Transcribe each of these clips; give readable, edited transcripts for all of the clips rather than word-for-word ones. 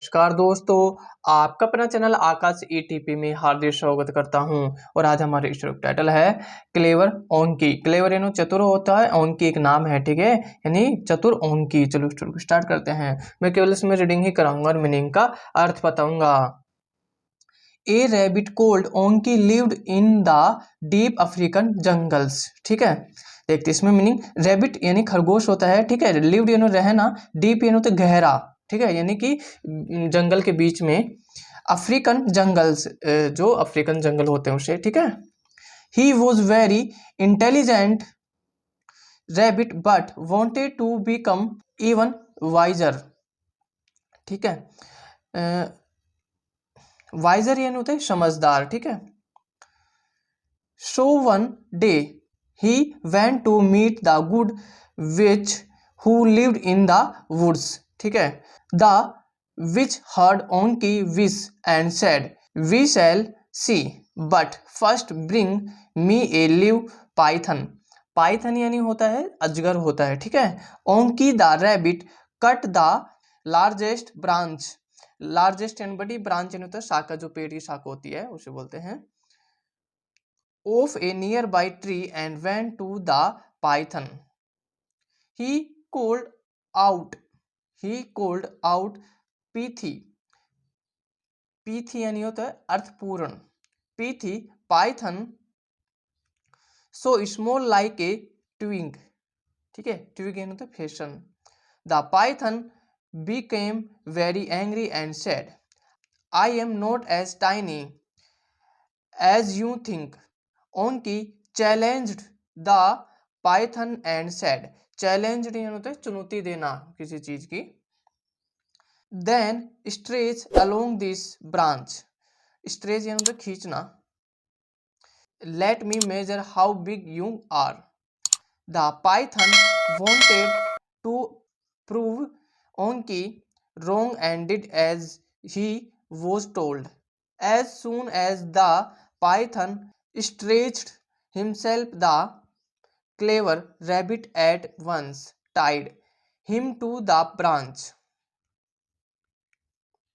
नमस्कार दोस्तों, आपका अपना चैनल आकाश ईटीपी में हार्दिक स्वागत करता हूं। और आज हमारे स्टोरी टाइटल है क्लेवर ओंकी। क्लेवर यानी चतुर होता है, ओंकी एक नाम है, ठीक है, यानी चतुर ओंकी। चलो स्टोरी को स्टार्ट करते हैं। मैं केवल इसमें रीडिंग ही कराऊंगा और मीनिंग का अर्थ बताऊंगा। A rabbit called Onki lived in the deep African jungles. ठीक है, देखते इसमें मीनिंग। रैबिट यानी खरगोश होता है, ठीक है। लिव्ड यानी रहना, डीप यानी तो गहरा, ठीक है, यानी कि जंगल के बीच में। अफ्रीकन जंगल्स, जो अफ्रीकन जंगल होते हैं उसे, ठीक है। He was very intelligent rabbit but wanted to become even wiser. ठीक है, वाइजर यानी होता है समझदार, ठीक है। So one day he went to meet the good witch who lived in the woods. ठीक है, the witch heard Onki wish and said, "We shall see, but first bring me a live python." Python यानी होता है अजगर होता है, ठीक है। Onki the rabbit cut the largest branch. Largest यानी बड़ी, ब्रांच यानी होता है शाखा, जो पेड़ की शाखा होती है उसे बोलते हैं, of a nearby tree and went to the python. He called out, he called out पीथी। पीथी यानी होता है अर्थपूर्ण। Pithy python so small like a twig. ठीक है, ट्विग यानी होता है फैशन। The python became very angry and said, I am not as tiny as you think. Onki challenged the python and said, challenged यानी होता है चुनौती देना किसी चीज की। Then stretch along this branch. Stretch यानी होता है खींचना। Let me measure how big you are. The python wanted to prove Onki wrong and did as he was told. As soon as the python stretched himself, the clever rabbit at once tied him to the branch.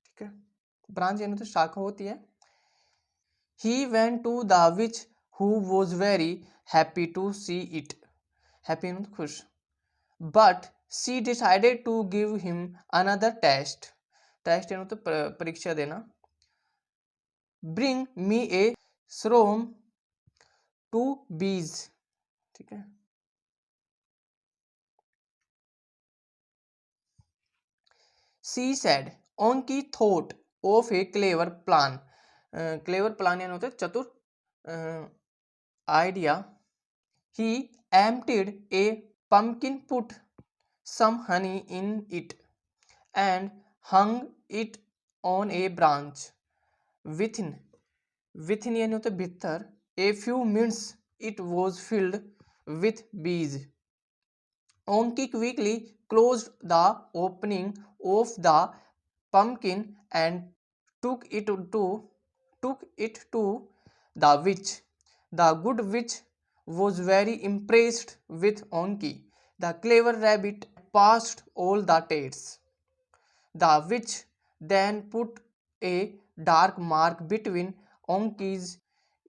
ठीक है, branch यानी तो शाखा होती है। He went to the witch who was very happy to see it. Happy यानी तो खुश। But she decided to give him another test. Test यानी तो परीक्षा देना। Bring me a swarm to bees. ठीक है, she said. Onki thought of a clever plan. clever plan यानी होता है चतुर idea. He emptied a pumpkin, put some honey in it, and hung it on a branch. Within यानी होता है भीतर, a few minutes it was filled with bees. Onki quickly closed the opening of the pumpkin and took it to the witch. The good witch was very impressed with Onki. The clever rabbit passed all the tests. The witch then put a dark mark between Onki's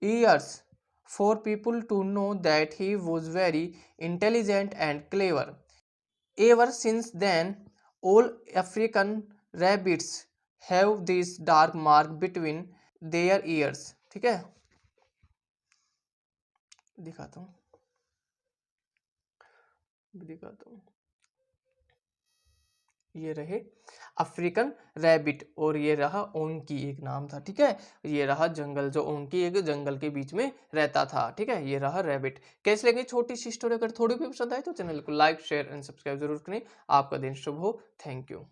ears for people to know that he was very intelligent and clever. Ever since then, all African rabbits have this dark mark between their ears. ठीक है, दिखाता हूँ। ये रहे African rabbit और ये रहा ओंकी, एक नाम था, ठीक है। ये रहा जंगल, जो ओंकी एक जंगल के बीच में रहता था, ठीक है। ये रहा रैबिट। कैसे लगी छोटी सी स्टोरी? अगर थोड़ी भी पसंद आए तो चैनल को लाइक शेयर एंड सब्सक्राइब जरूर करें। आपका दिन शुभ हो। Thank you.